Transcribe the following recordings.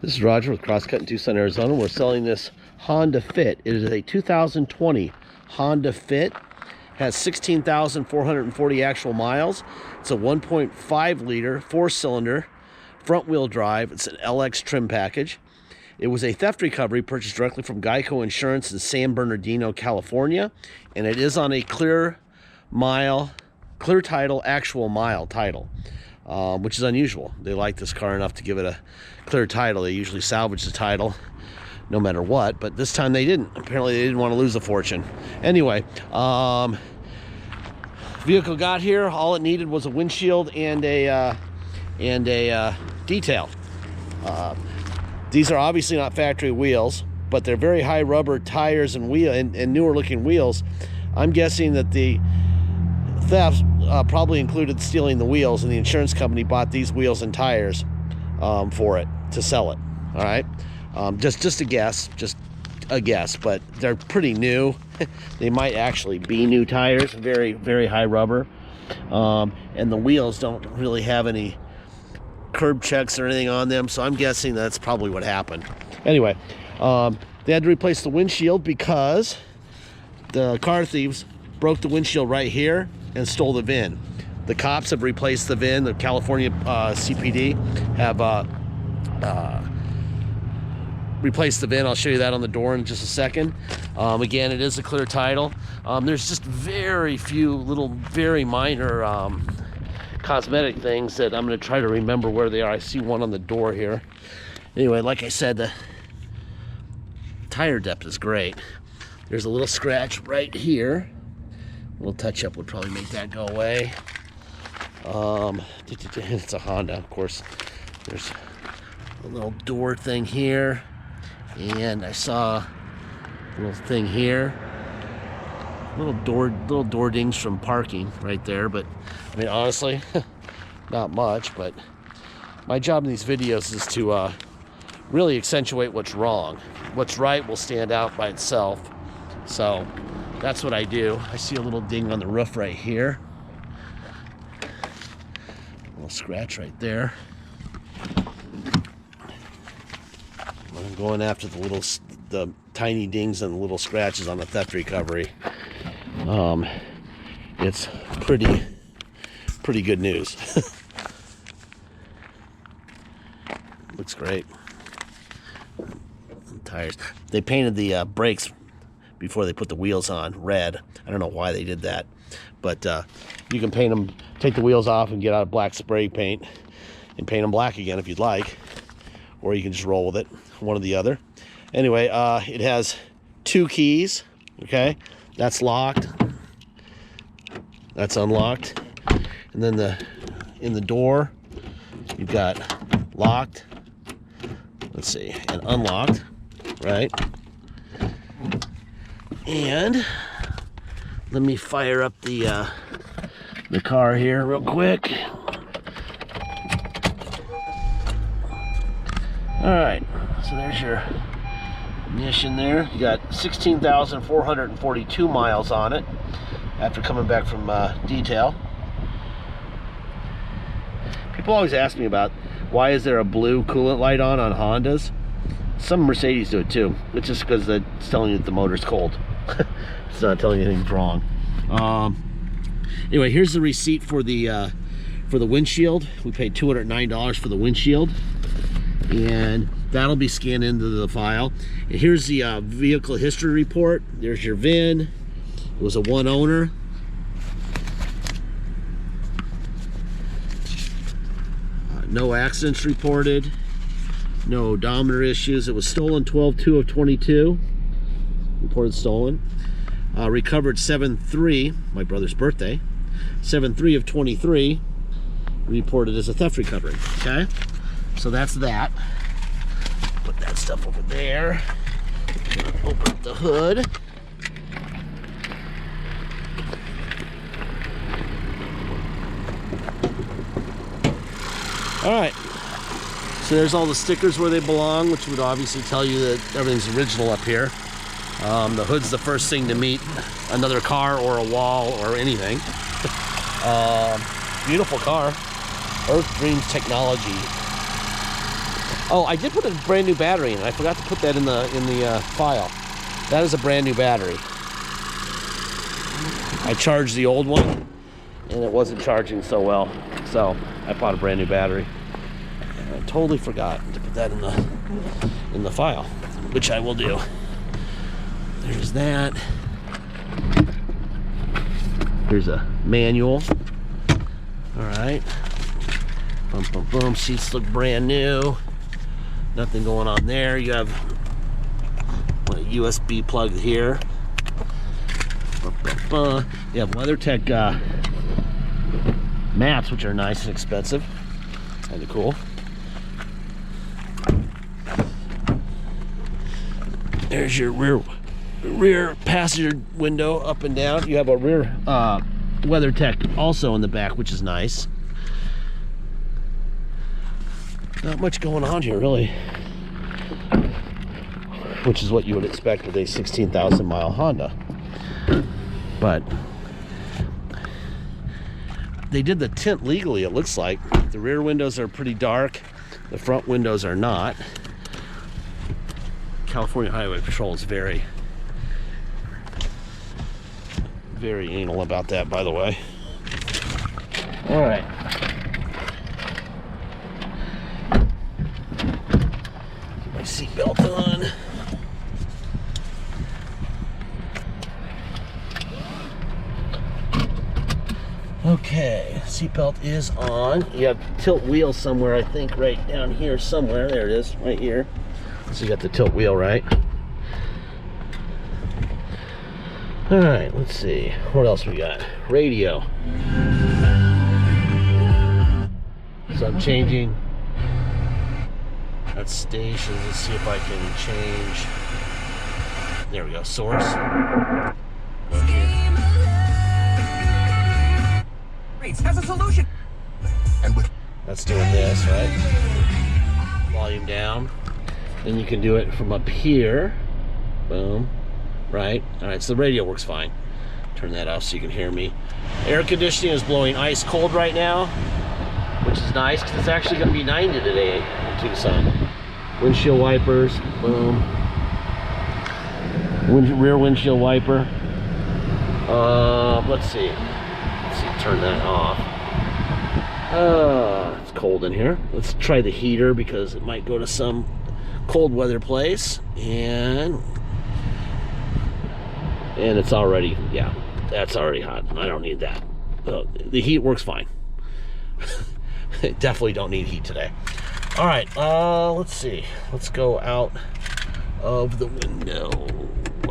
This is Roger with Crosscut in Tucson, Arizona. We're selling this Honda Fit. It is a 2020 Honda Fit. Has 16,440 actual miles. It's a 1.5 liter, 4-cylinder, front wheel drive. It's an LX trim package. It was a theft recovery purchased directly from Geico Insurance in San Bernardino, California. And it is on a clear title, actual mile title. Which is unusual. They like this car enough to give it a clear title. They usually salvage the title no matter what, but this time they didn't. Apparently they didn't want to lose a fortune. Anyway, vehicle got here. All it needed was a windshield and a detail. These are obviously not factory wheels, but they're very high rubber tires and newer looking wheels. I'm guessing that the theft probably included stealing the wheels, and the insurance company bought these wheels and tires for it to sell it. All right, just a guess, but they're pretty new. They might actually be new tires, very, very high rubber, and the wheels don't really have any curb checks or anything on them, so I'm guessing that's probably what happened. Anyway, they had to replace the windshield because the car thieves broke the windshield right here and stole the VIN. The cops have replaced the VIN. The California CPD have replaced the VIN. I'll show you that on the door in just a second. Again, it is a clear title. There's just very few little, very minor cosmetic things that I'm going to try to remember where they are. I see one on the door here. Anyway, like I said, the tire depth is great. There's a little scratch right here. A little touch-up would probably make that go away. It's a Honda, of course. There's a little door thing here, and I saw a little thing here. Little door dings from parking right there. But I mean, honestly, not much. But my job in these videos is to really accentuate what's wrong. What's right will stand out by itself. So that's what I do. I see a little ding on the roof right here. A little scratch right there. I'm going after the tiny dings and the little scratches on the theft recovery. It's pretty good news. Looks great. Tires. They painted the brakes before they put the wheels on red. I don't know why they did that, but you can paint them, take the wheels off and get out a black spray paint and paint them black again if you'd like, or you can just roll with it, one or the other. Anyway, it has 2 keys. Okay, that's locked, that's unlocked, and then in the door you've got locked, let's see, and unlocked, right? And let me fire up the car here real quick. All right, so there's your ignition there. You got 16,442 miles on it after coming back from detail. People always ask me about why is there a blue coolant light on Hondas. Some Mercedes do it too. It's just because it's telling you that the motor's cold. It's not telling you anything's wrong. Anyway, here's the receipt for the windshield. We paid $209 for the windshield, and that'll be scanned into the file. And here's the vehicle history report. There's your VIN. It was a 1 owner. No accidents reported. No odometer issues. It was stolen 12/2 of 22. Reported stolen. Recovered 7/3, my brother's birthday. 7/3 of 23. Reported as a theft recovery. Okay, so that's that. Put that stuff over there. Open up the hood. All right. So there's all the stickers where they belong, which would obviously tell you that everything's original up here. The hood's the first thing to meet another car or a wall or anything. Beautiful car. Earth Dreams Technology. Oh, I did put a brand new battery in. I forgot to put that in the file. That is a brand new battery. I charged the old one, and it wasn't charging so well, so I bought a brand new battery. And I totally forgot to put that in the file, which I will do. There's that. Here's a manual. All right. Boom, boom, boom. Seats look brand new. Nothing going on there. You have a USB plug here. You have WeatherTech maps, which are nice and expensive. Kind of cool. There's your rear passenger window up and down. You have a rear WeatherTech also in the back, which is nice. Not much going on here, really, which is what you would expect with a 16,000 mile Honda. But they did the tint legally, it looks like. The rear windows are pretty dark. The front windows are not. California Highway Patrol is very, very anal about that, by the way. All right. Get my seatbelt on. Okay, seatbelt is on. You have tilt wheel somewhere, I think, right down here somewhere. There it is, right here. So you got the tilt wheel, right? All right, let's see. What else we got? Radio. So I'm changing. That's stations. Let's see if I can change. There we go, source. Has a solution. And with that's doing this, right? Volume down. Then you can do it from up here. Boom. Right? Alright, so the radio works fine. Turn that off so you can hear me. Air conditioning is blowing ice cold right now, which is nice because it's actually going to be 90 today in Tucson. Windshield wipers. Boom. Rear windshield wiper. Let's see. Turn that off. It's cold in here. Let's try the heater because it might go to some cold weather place. And it's already, yeah, that's already hot. I don't need that. The heat works fine. Definitely don't need heat today. All right, let's see. Let's go out of the window.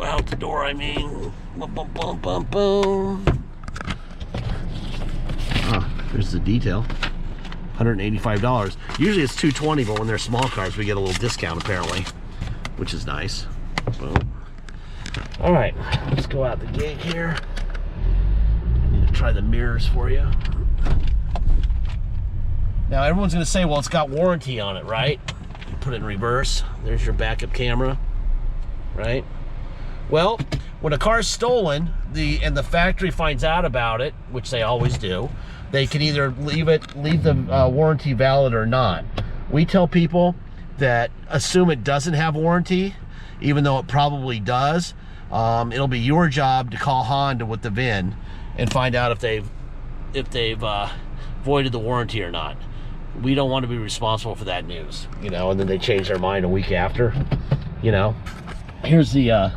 Out the door, I mean. Boom, boom, boom, boom, boom. There's the detail. $185. Usually it's $220, but when they're small cars, we get a little discount apparently, which is nice. Boom. All right, let's go out the gate here. I need to try the mirrors for you. Now everyone's gonna say, well, it's got warranty on it, right? You put it in reverse. There's your backup camera, right? Well, when a car's stolen, and the factory finds out about it, which they always do, they can either leave the warranty valid or not. We tell people that assume it doesn't have warranty, even though it probably does. It'll be your job to call Honda with the VIN and find out if they've voided the warranty or not. We don't want to be responsible for that news, you know. And then they change their mind a week after, you know. Here's the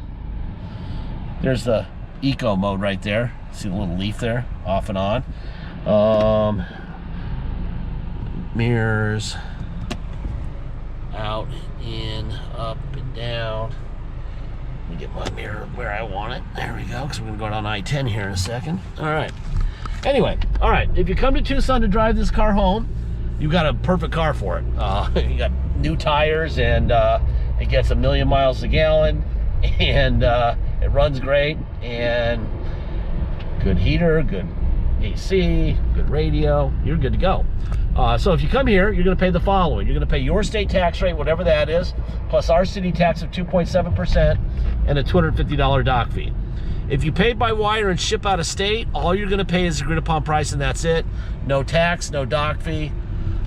there's the eco mode right there. See the little leaf there, off and on. Mirrors, out, in, up, and down. Let me get my mirror where I want it. There we go, because we're going to go down I-10 here in a second. All right. Anyway, all right, if you come to Tucson to drive this car home, you've got a perfect car for it. You got new tires, and it gets 1,000,000 miles a gallon, and it runs great, and good heater, good AC, good radio, you're good to go. So if you come here, you're going to pay the following. You're going to pay your state tax rate, whatever that is, plus our city tax of 2.7% and a $250 dock fee. If you pay by wire and ship out of state, all you're going to pay is agreed upon price, and that's it. No tax, no dock fee,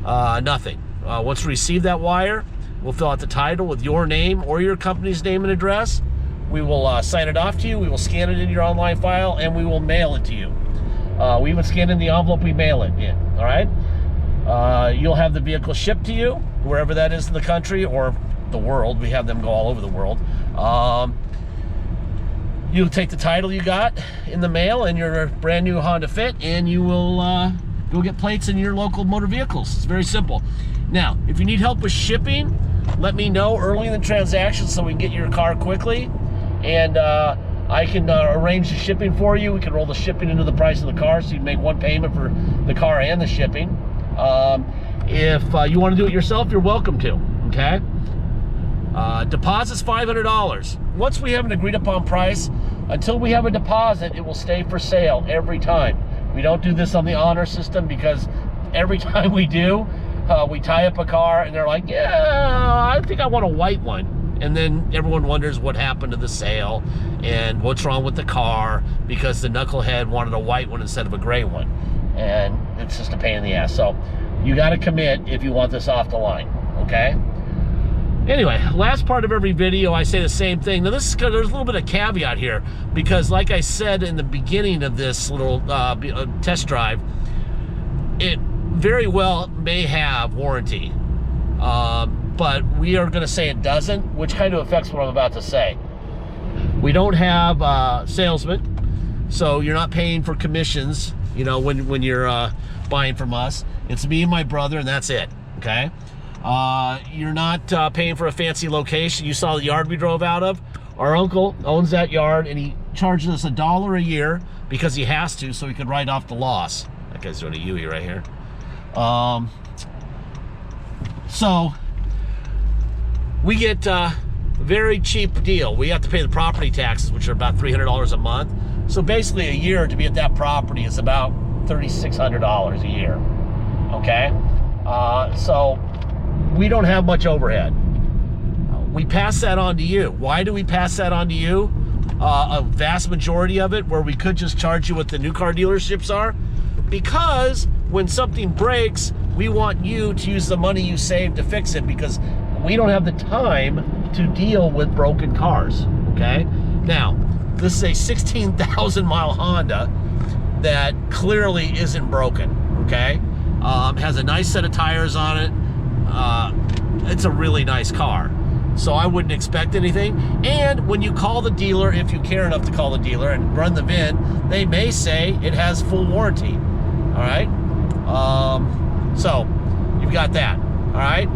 nothing. Once we receive that wire, We'll fill out the title with your name or your company's name and address. We will sign it off to you. We will scan it in your online file, and we will mail it to you. We even scan in the envelope, we mail it in, all right? You'll have the vehicle shipped to you, wherever that is in the country or the world. We have them go all over the world. You'll take the title you got in the mail and your brand new Honda Fit, and you will go get plates in your local motor vehicles. It's very simple. Now, if you need help with shipping, let me know early in the transaction so we can get your car quickly, and I can arrange the shipping for you. We can roll the shipping into the price of the car, so you can make one payment for the car and the shipping. If you want to do it yourself, you're welcome to, okay? Deposit's $500. Once we have an agreed upon price, until we have a deposit, it will stay for sale every time. We don't do this on the honor system, because every time we do, we tie up a car and they're like, yeah, I think I want a white one. And then everyone wonders what happened to the sale and what's wrong with the car, because the knucklehead wanted a white one instead of a gray one. And it's just a pain in the ass. So you got to commit if you want this off the line, okay? Anyway, last part of every video, I say the same thing. Now, there's a little bit of caveat here, because like I said in the beginning of this little test drive, it very well may have warranty, but we are going to say it doesn't, which kind of affects what I'm about to say. We don't have salesmen, so you're not paying for commissions, you know, when you're buying from us. It's me and my brother, and that's it, okay? You're not paying for a fancy location. You saw the yard we drove out of. Our uncle owns that yard, and he charges us $1 a year because he has to, so he could write off the loss. That guy's doing a Yui right here. So we get a very cheap deal. We have to pay the property taxes, which are about $300 a month. So basically a year to be at that property is about $3,600 a year, okay? So we don't have much overhead. We pass that on to you. Why do we pass that on to you? A vast majority of it, where we could just charge you what the new car dealerships are, because when something breaks, we want you to use the money you saved to fix it, because we don't have the time to deal with broken cars, okay? Now, this is a 16,000 mile Honda that clearly isn't broken, okay? Has a nice set of tires on it. It's a really nice car, so I wouldn't expect anything. And when you call the dealer, if you care enough to call the dealer and run the VIN, they may say it has full warranty, all right? So you've got that, all right?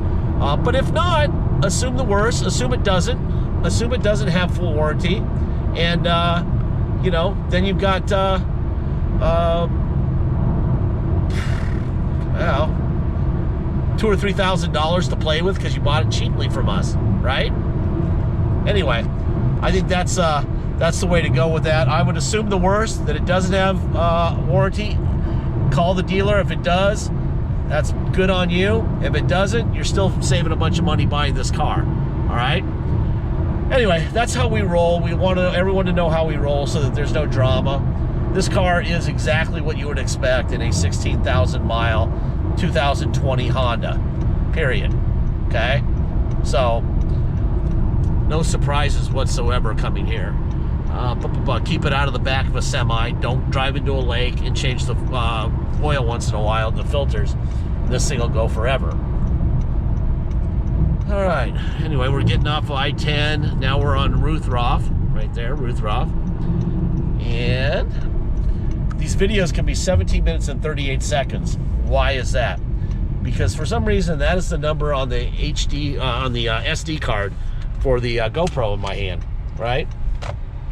But if not, assume the worst. Assume it doesn't. Assume it doesn't have full warranty, and you know, then you've got well, $2,000 or $3,000 to play with because you bought it cheaply from us, right? Anyway, I think that's the way to go with that. I would assume the worst, that it doesn't have warranty. Call the dealer. If it does, that's good on you. If it doesn't, you're still saving a bunch of money buying this car, all right? Anyway, that's how we roll. We want everyone to know how we roll so that there's no drama. This car is exactly what you would expect in a 16,000 mile 2020 Honda, period, okay? So, no surprises whatsoever coming here. But keep it out of the back of a semi. Don't drive into a lake and change the oil once in a while, the filters. This thing will go forever. All right, anyway, we're getting off of I-10. Now we're on Ruthroff, right there, Ruthroff. And these videos can be 17 minutes and 38 seconds. Why is that? Because for some reason, that is the number on the SD card for the GoPro in my hand, right?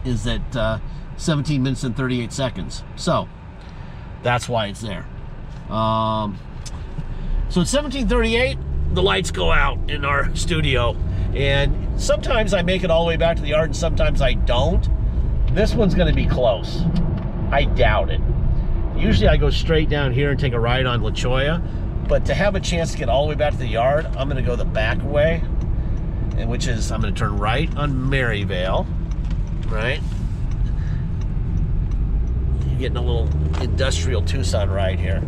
Is that 17 minutes and 38 seconds. So that's why it's there. So at 17:38, the lights go out in our studio, and sometimes I make it all the way back to the yard and sometimes I don't. This one's going to be close. I doubt it. Usually I go straight down here and take a ride on La Cholla, but to have a chance to get all the way back to the yard, I'm going to go the back way, and which is I'm going to turn right on Maryvale, right? You're getting a little industrial Tucson ride here.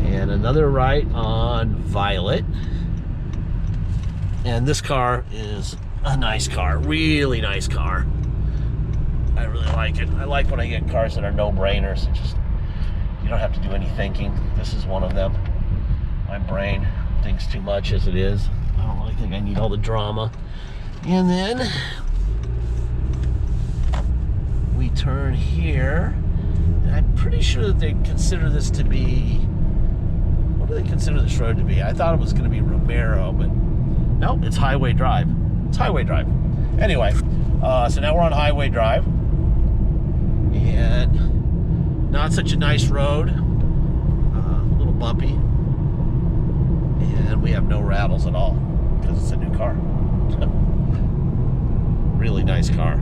And another right on Violet. And this car is a nice car, really nice car. I really like it. I like when I get cars that are no-brainers. You don't have to do any thinking. This is one of them. My brain thinks too much as it is. I don't really think I need all the drama. And then we turn here. And I'm pretty sure that they consider this to be, what do they consider this road to be? I thought it was going to be Romero, but nope, it's Highway Drive. It's Highway Drive. Anyway, so now we're on Highway Drive. And not such a nice road. A little bumpy. And we have no rattles at all because it's a new car. Really nice car.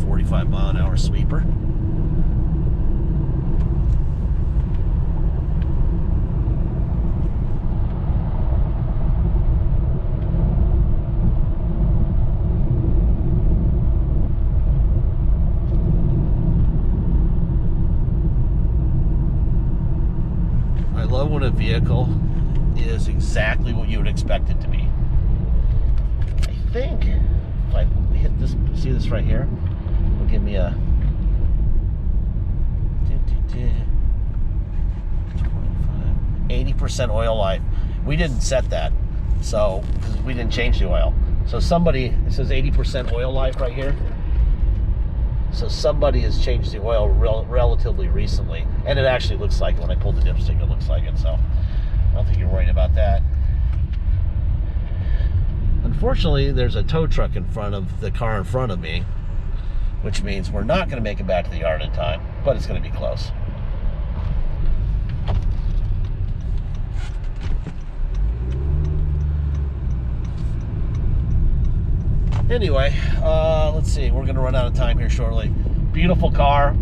.45-mile-an-hour sweeper. I love when a vehicle is exactly what you would expect it to be. I think if I hit this, see this right here? It'll give me a 80% oil life. We didn't set that, so because we didn't change the oil. So somebody, it says 80% oil life right here. So somebody has changed the oil relatively recently, and it actually looks like it. When I pulled the dipstick, it looks like it. So I don't think you're worried about that. Unfortunately, there's a tow truck in front of the car in front of me, which means we're not going to make it back to the yard in time, but it's going to be close. Anyway, let's see. We're going to run out of time here shortly. Beautiful car.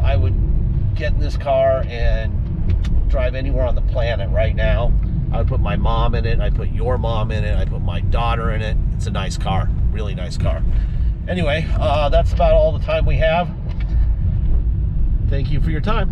I would get in this car and drive anywhere on the planet right now. I would put my mom in it. I'd put your mom in it. I'd put my daughter in it. It's a nice car. Really nice car. Anyway, that's about all the time we have. Thank you for your time.